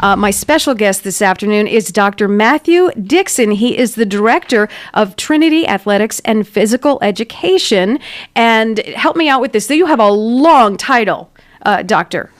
My special guest this afternoon is Dr. Mathew Dixon. He is the director of Trinity Athletics and Physical Education. And help me out with this. So you have a long title. Doctor.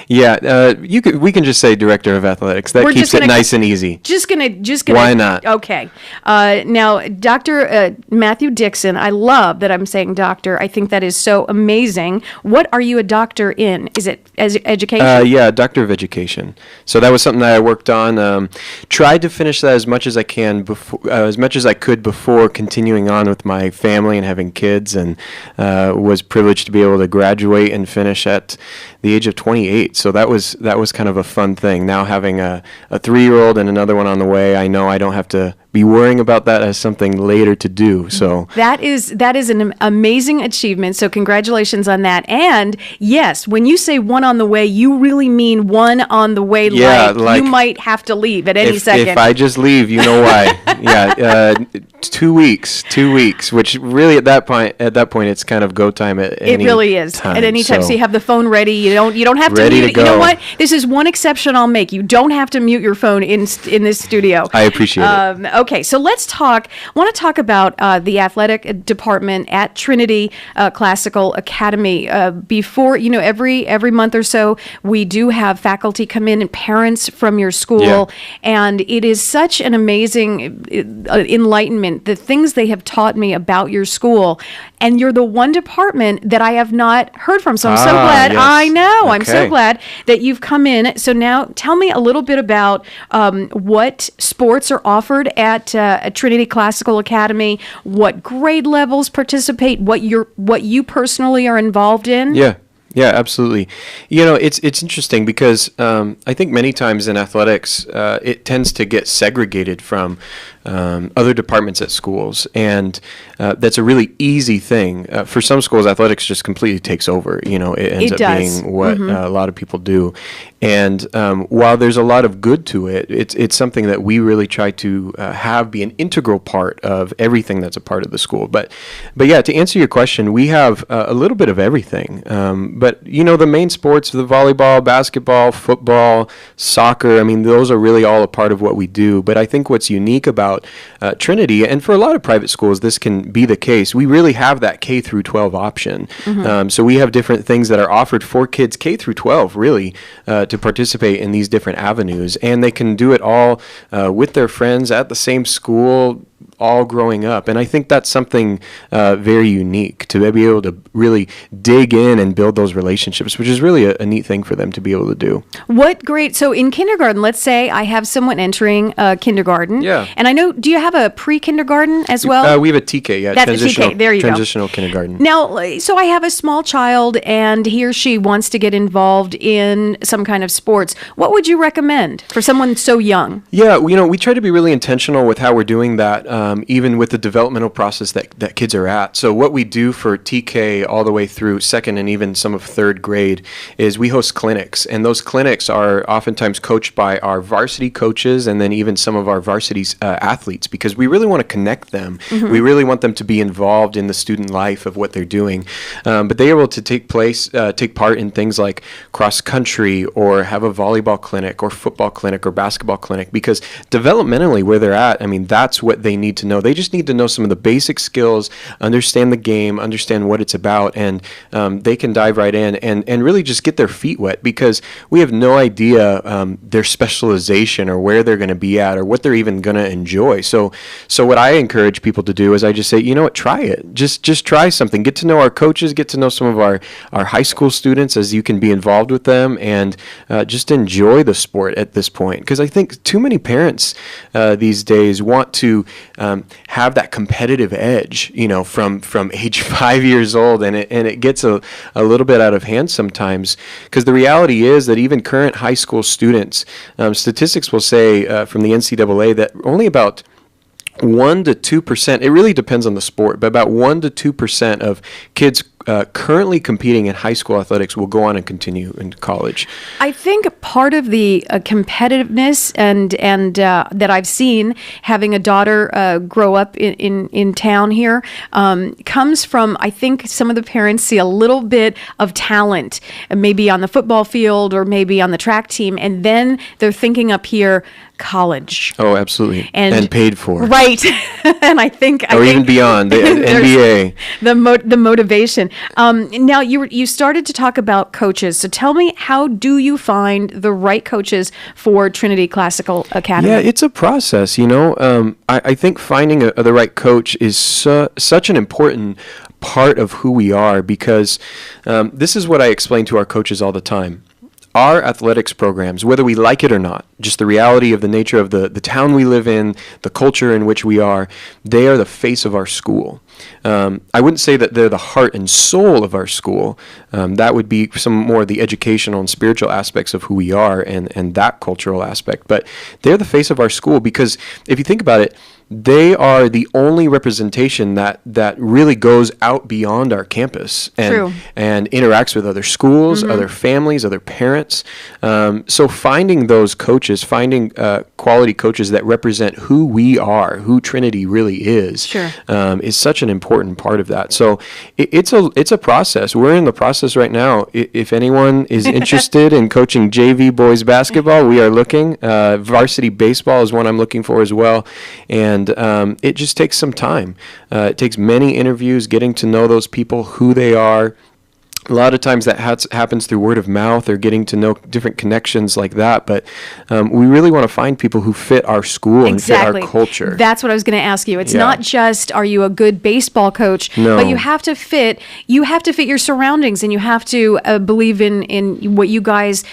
Yeah, we can just say director of athletics. That keeps it nice and easy. Just gonna. Why not? Okay. Now, Dr. Mathew Dixon. I love that I'm saying doctor. I think that is so amazing. What are you a doctor in? Is it education? Yeah, doctor of education. So that was something that I worked on. Tried to finish that as much as I could before continuing on with my family and having kids, and was privileged to be able to graduate and finish at the age of 28. So that was kind of a fun thing. Now having a 3-year-old and another one on the way, I know I don't have to be worrying about that as something later to do. So that is an amazing achievement. So congratulations on that. And yes, when you say one on the way, you really mean one on the way. Yeah, like you might have to leave at any second. If I just leave, you know why? Yeah, 2 weeks. Which really at that point it's kind of go time at any time. It really is at any time. So you have the phone ready. You don't have to ready mute to go. You know what? This is one exception I'll make. You don't have to mute your phone in this studio. I appreciate it. Okay, so let's talk. I want to talk about the athletic department at Trinity Classical Academy. Before, every month or so, we do have faculty come in and parents from your school, and it is such an amazing enlightenment, the things they have taught me about your school. And you're the one department that I have not heard from, so I'm so glad. Yes. I know. Okay. I'm so glad that you've come in. So now tell me a little bit about what sports are offered at Trinity Classical Academy, what grade levels participate, what you personally are involved in. Yeah, absolutely. It's interesting because I think many times in athletics, it tends to get segregated from other departments at schools, and that's a really easy thing. For some schools, athletics just completely takes over. It ends up being what a lot of people do. And while there's a lot of good to it, it's something that we really try to have be an integral part of everything that's a part of the school. But yeah, to answer your question, we have a little bit of everything. But the main sports, the volleyball, basketball, football, soccer, those are really all a part of what we do. But I think what's unique about Trinity, and for a lot of private schools, this can be the case, we really have that K through 12 option. So we have different things that are offered for kids K through 12, really, to participate in these different avenues. And they can do it all with their friends at the same school, all growing up. And I think that's something very unique, to be able to really dig in and build those relationships, which is really a neat thing for them to be able to do. What great. So in kindergarten, let's say I have someone entering kindergarten. Yeah. And I know, do you have a pre-kindergarten as well? We have a TK, yeah. That's a TK. There you go. Transitional kindergarten. Now, so I have a small child and he or she wants to get involved in some kind of sports. What would you recommend for someone so young? Yeah, we try to be really intentional with how we're doing that. Even with the developmental process that kids are at. So what we do for TK all the way through second and even some of third grade is we host clinics. And those clinics are oftentimes coached by our varsity coaches and then even some of our varsity athletes, because we really want to connect them. We really want them to be involved in the student life of what they're doing. But they're able to take part in things like cross country, or have a volleyball clinic or football clinic or basketball clinic, because developmentally where they're at, that's what they need to know. They just need to know some of the basic skills, understand the game, understand what it's about, and they can dive right in and really just get their feet wet, because we have no idea their specialization or where they're going to be at or what they're even going to enjoy. So what I encourage people to do is I just say, try it. Just try something. Get to know our coaches, get to know some of our high school students, as you can be involved with them, and just enjoy the sport at this point. Because I think too many parents these days want to have that competitive edge, from age 5 years old, and it gets a little bit out of hand sometimes, because the reality is that even current high school students, statistics will say from the NCAA that only about 1 to 2%, it really depends on the sport, but about 1 to 2% of kids currently competing in high school athletics will go on and continue in college. I think part of the competitiveness and that I've seen having a daughter grow up in town here comes from, I think some of the parents see a little bit of talent, maybe on the football field or maybe on the track team, and then they're thinking up here, college. Oh, absolutely. And paid for. Right. And I think even beyond the NBA. The motivation. Now you started to talk about coaches. So tell me, how do you find the right coaches for Trinity Classical Academy? Yeah, it's a process, I think finding the right coach is such an important part of who we are, because this is what I explain to our coaches all the time. Our athletics programs, whether we like it or not, just the reality of the nature of the town we live in, the culture in which we are, they are the face of our school. I wouldn't say that they're the heart and soul of our school. That would be some more of the educational and spiritual aspects of who we are and that cultural aspect. But they're the face of our school, because if you think about it, they are the only representation that really goes out beyond our campus and interacts with other schools, other families, other parents. So finding those coaches, finding quality coaches that represent who we are, who Trinity really is such an important part of that. So it's a process. We're in the process right now. If anyone is interested in coaching JV boys basketball, we are looking. Varsity baseball is one I'm looking for as well. And it just takes some time. It takes many interviews, getting to know those people, who they are. A lot of times that happens through word of mouth or getting to know different connections like that. But we really want to find people who fit our school and fit our culture. That's what I was going to ask you. It's not just, are you a good baseball coach, but you have to fit your surroundings, and you have to believe in what you guys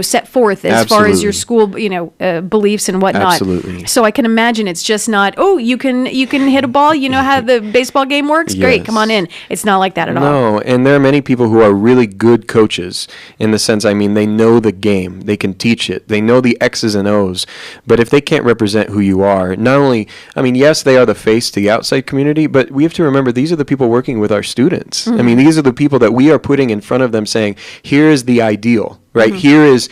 set forth as far as your school beliefs and whatnot. Absolutely. So I can imagine it's just not, oh, you can hit a ball, you know how the baseball game works? Yes. Great, come on in. It's not like that at all. No, and there are many people who are really good coaches in the sense, they know the game, they can teach it, they know the X's and O's, but if they can't represent who you are, not only, yes, they are the face to the outside community, but we have to remember these are the people working with our students. These are the people that we are putting in front of them saying, here is the ideal. Right? Here is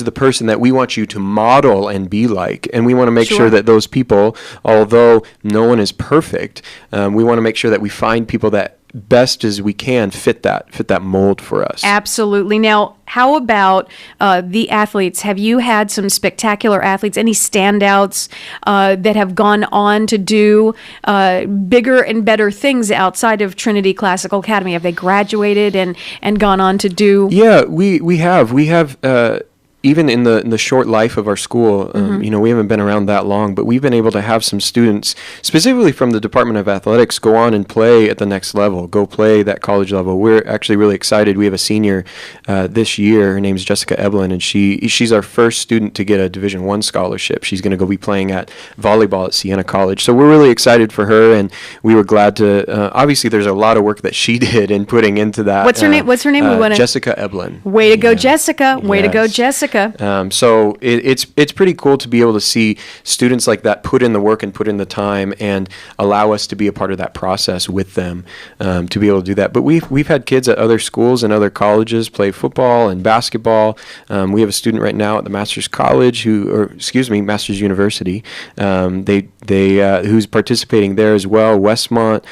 the person that we want you to model and be like. And we want to make sure that those people, although no one is perfect, we want to make sure that we find people that best as we can fit that mold for us. Absolutely. Now, how about the athletes? Have you had some spectacular athletes, any standouts that have gone on to do bigger and better things outside of Trinity Classical Academy? Have they graduated and gone on to do? Yeah, we have. We have even in the short life of our school, we haven't been around that long, but we've been able to have some students, specifically from the Department of Athletics, go on and play at the next level, go play that college level. We're actually really excited. We have a senior this year. Her name's Jessica Eblin, and she's our first student to get a Division I scholarship. She's going to go be playing at volleyball at Siena College. So we're really excited for her, and we were glad to, obviously there's a lot of work that she did in putting into that. What's her name? Jessica Eblin. Way to go, Jessica. Way to go, Jessica. So it's pretty cool to be able to see students like that put in the work and put in the time and allow us to be a part of that process with them to be able to do that. But we've had kids at other schools and other colleges play football and basketball. We have a student right now at the Masters College Masters University. Who's participating there as well. Westmont,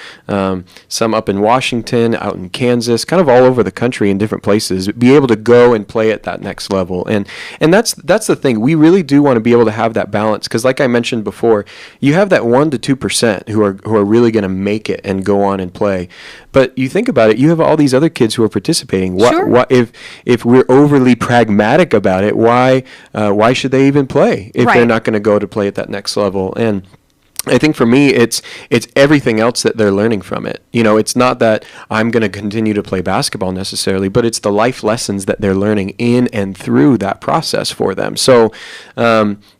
some up in Washington, out in Kansas, kind of all over the country in different places. Be able to go and play at that next level. And that's the thing. We really do want to be able to have that balance, because like I mentioned before, you have that 1% to 2% who are really going to make it and go on and play. But you think about it, you have all these other kids who are participating. What if we're overly pragmatic about it, why should they even play if they're not going to go to play at that next level? And I think for me, it's everything else that they're learning from it. It's not that I'm going to continue to play basketball necessarily, but it's the life lessons that they're learning in and through that process for them. So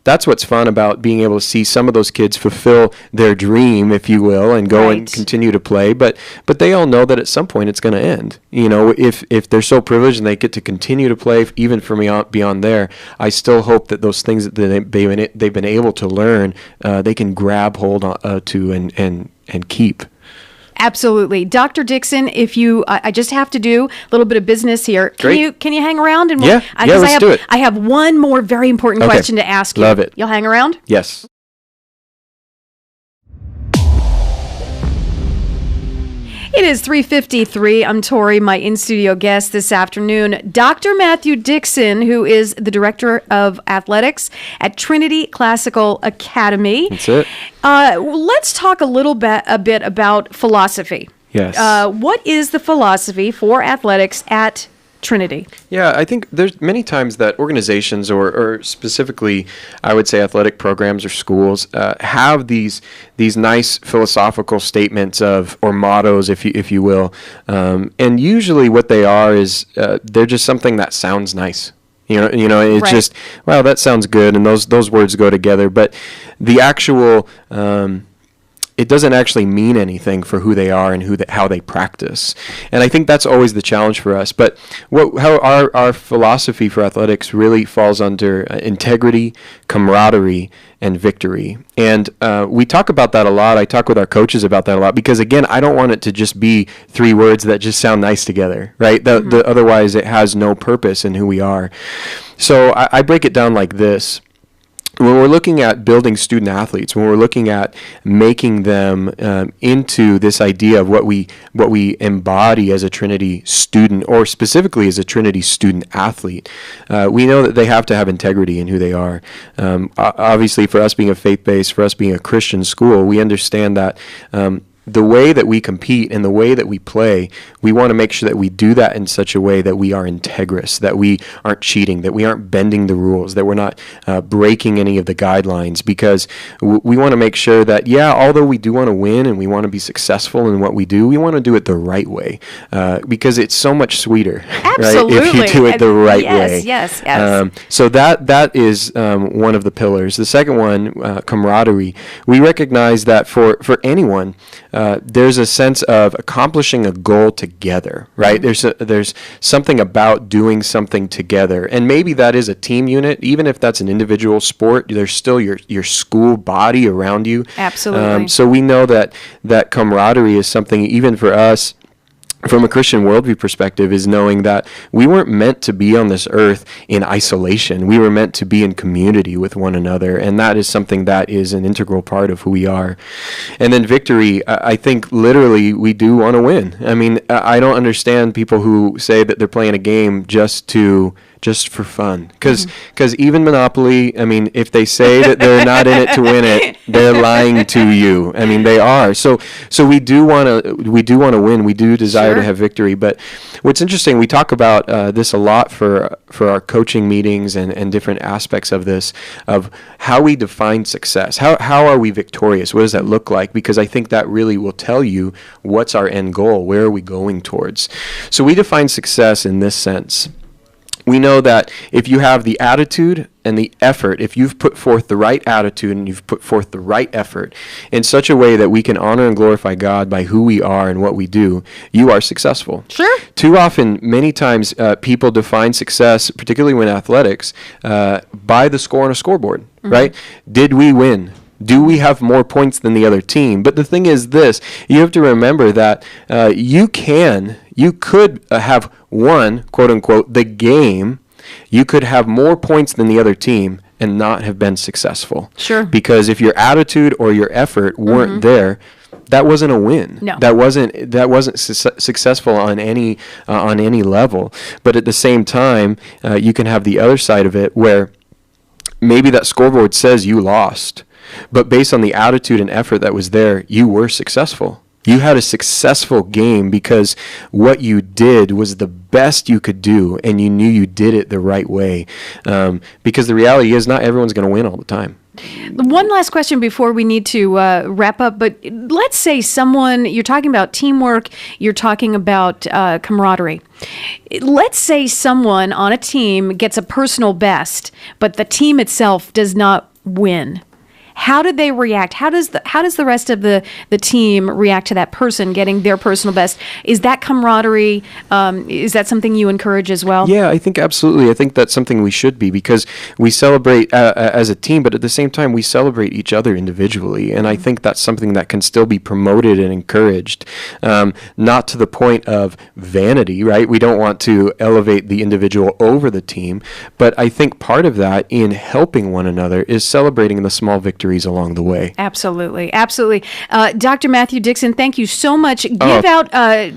that's what's fun about being able to see some of those kids fulfill their dream, if you will, and go and continue to play. But they all know that at some point it's going to end. If they're so privileged and they get to continue to play, even from beyond there, I still hope that those things that they've been able to learn, they can grab hold to and keep. Absolutely. Dr. Dixon, if you, I just have to do a little bit of business here. Can you hang around? And Yeah, let's do it. I have one more very important question to ask you. Love it. You'll hang around? Yes. It is 3:53. I'm Tori, my in-studio guest this afternoon, Dr. Mathew Dixon, who is the Director of Athletics at Trinity Classical Academy. That's it. Let's talk a bit about philosophy. Yes. What is the philosophy for athletics at Trinity? Yeah, I think there's many times that organizations or specifically, I would say athletic programs or schools have these nice philosophical statements or mottos, if you will, and usually what they are is they're just something that sounds nice. You know, it's Right. just, wow, that sounds good, and those words go together. But the actual it doesn't actually mean anything for who they are and how they practice. And I think that's always the challenge for us. But how our philosophy for athletics really falls under integrity, camaraderie, and victory. And we talk about that a lot. I talk with our coaches about that a lot because, again, I don't want it to just be three words that just sound nice together, right? Otherwise, it has no purpose in who we are. So I break it down like this. When we're looking at building student athletes, when we're looking at making them into this idea of what we embody as a Trinity student, or specifically as a Trinity student athlete, we know that they have to have integrity in who they are. Obviously, for us being a faith-based, for us being a Christian school, we understand that the way that we compete and the way that we play, we want to make sure that we do that in such a way that we are integrous, that we aren't cheating, that we aren't bending the rules, that we're not breaking any of the guidelines, because we want to make sure that, although we do want to win and we want to be successful in what we do, we want to do it the right way, because it's so much sweeter, Absolutely. right, if you do it the right way. Yes. So that is one of the pillars. The second one, camaraderie. We recognize that for anyone, there's a sense of accomplishing a goal together, right? Mm-hmm. There's something about doing something together, and maybe that is a team unit. Even if that's an individual sport, there's still your school body around you. Absolutely. So we know that camaraderie is something, even for us, from a Christian worldview perspective, is knowing that we weren't meant to be on this earth in isolation. We were meant to be in community with one another, and that is something that is an integral part of who we are. And then victory, I think literally we do want to win. I mean, I don't understand people who say that they're playing a game just for fun. Because even Monopoly, I mean, if they say that they're not in it to win it, they're lying to you. I mean, they are. So we do want to win. We do desire to have victory. But what's interesting, we talk about this a lot for our coaching meetings and different aspects of this, of how we define success. How are we victorious? What does that look like? Because I think that really will tell you what's our end goal. Where are we going towards? So we define success in this sense. We know that if you have the attitude and the effort, if you've put forth the right attitude and you've put forth the right effort in such a way that we can honor and glorify God by who we are and what we do, you are successful. Sure. Too often, many times, people define success, particularly when athletics, by the score on a scoreboard, right? Did we win? Do we have more points than the other team? But the thing is this, you have to remember that you could have won, quote unquote, the game. You could have more points than the other team and not have been successful. Sure. Because if your attitude or your effort weren't there, that wasn't a win. No. That wasn't successful on any level. But at the same time, you can have the other side of it where maybe that scoreboard says you lost, but based on the attitude and effort that was there, you were successful. You had a successful game because what you did was the best you could do, and you knew you did it the right way. Because the reality is not everyone's going to win all the time. One last question before we need to wrap up, but let's say you're talking about teamwork, you're talking about camaraderie. Let's say someone on a team gets a personal best, but the team itself does not win. how did they react? How does the rest of the team react to that person getting their personal best? Is that camaraderie? Is that something you encourage as well? Yeah, I think absolutely. I think that's something we should be, because we celebrate as a team, but at the same time we celebrate each other individually, and I think that's something that can still be promoted and encouraged, not to the point of vanity, right? We don't want to elevate the individual over the team, but I think part of that in helping one another is celebrating the small victories along the way. Absolutely, absolutely. Dr. Mathew Dixon, thank you so much. Give out a.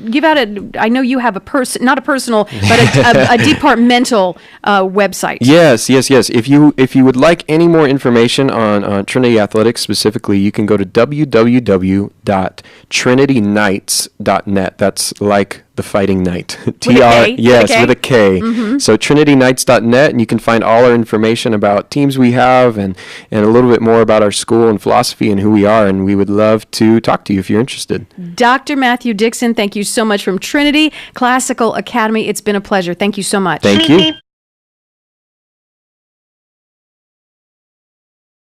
I know you have not a personal, but a departmental website. Yes. If you would like any more information on Trinity Athletics specifically, you can go to www.trinityknights.net. That's like the fighting knight. Yes, with a K. Mm-hmm. So trinityknights.net, and you can find all our information about teams we have and a little bit more about our school and philosophy and who we are, and we would love to talk to you if you're interested. Dr. Mathew Dixon, thank you so much from Trinity Classical Academy. It's been a pleasure. Thank you so much. Thank you.